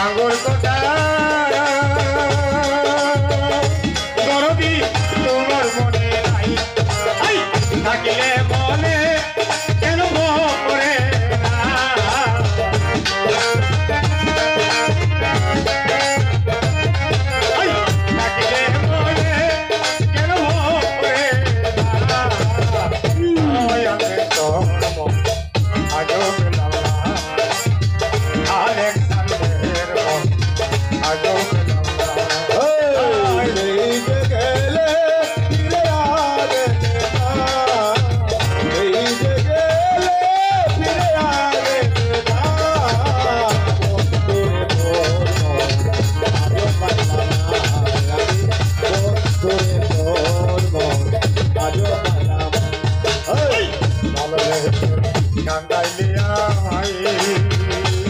আগর কথা দরদি তোমার মনে নাই থাকিলে মনে কেন করে না থাকিলে মনে কেন করে না আমি তোর মন আজও পেলাম না আলেকজান্ডারের মন আজও পেলাম না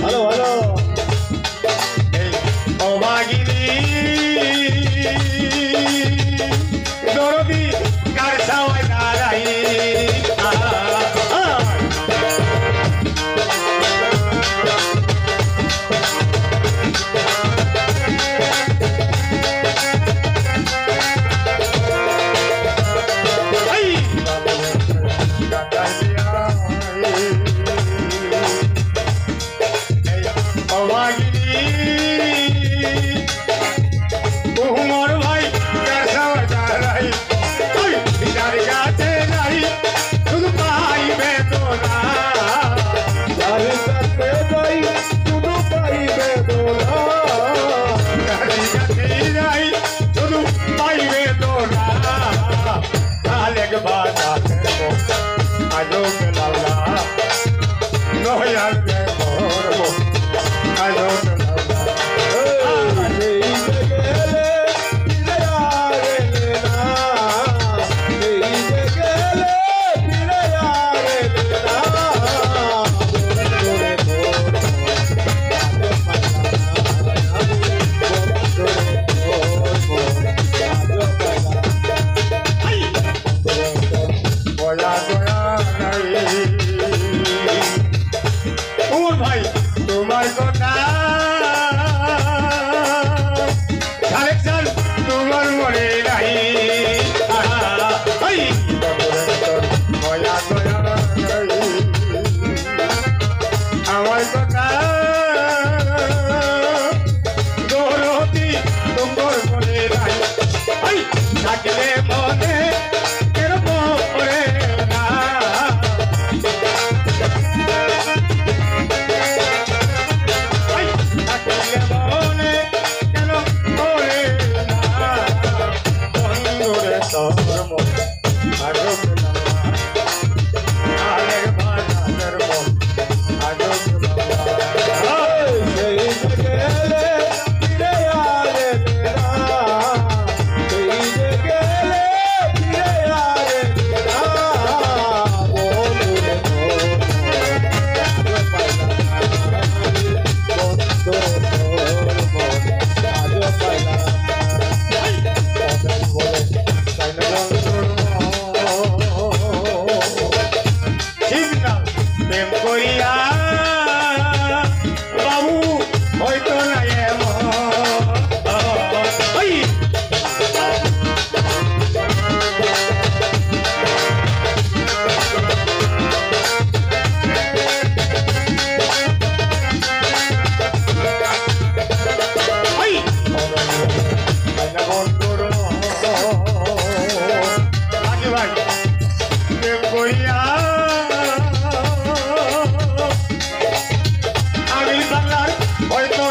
হ্যালো হ্যালো অভাগিনী দরদি কার সাওয়াই দাঁড়াই তোমার ভাই কার সাওয়াই দাঁড়াই যার কাছে নাই শুধু পাইবে তো না যার কাছে যাই শুধু পাইবে দোলা যার কাছে নাই শুধু পাইবে তো না একবার আজও পেলাম না নয়াল করবো আজও পেলাম না দয়া দয়া নাই ওর ভাই তোমার কথা কালেকশন তোমার মনে নাই দয়া দয়া নাই আমার কথা দরদি তোমার মনে নাই থাকলে মনে আমি বাংলার হয়তো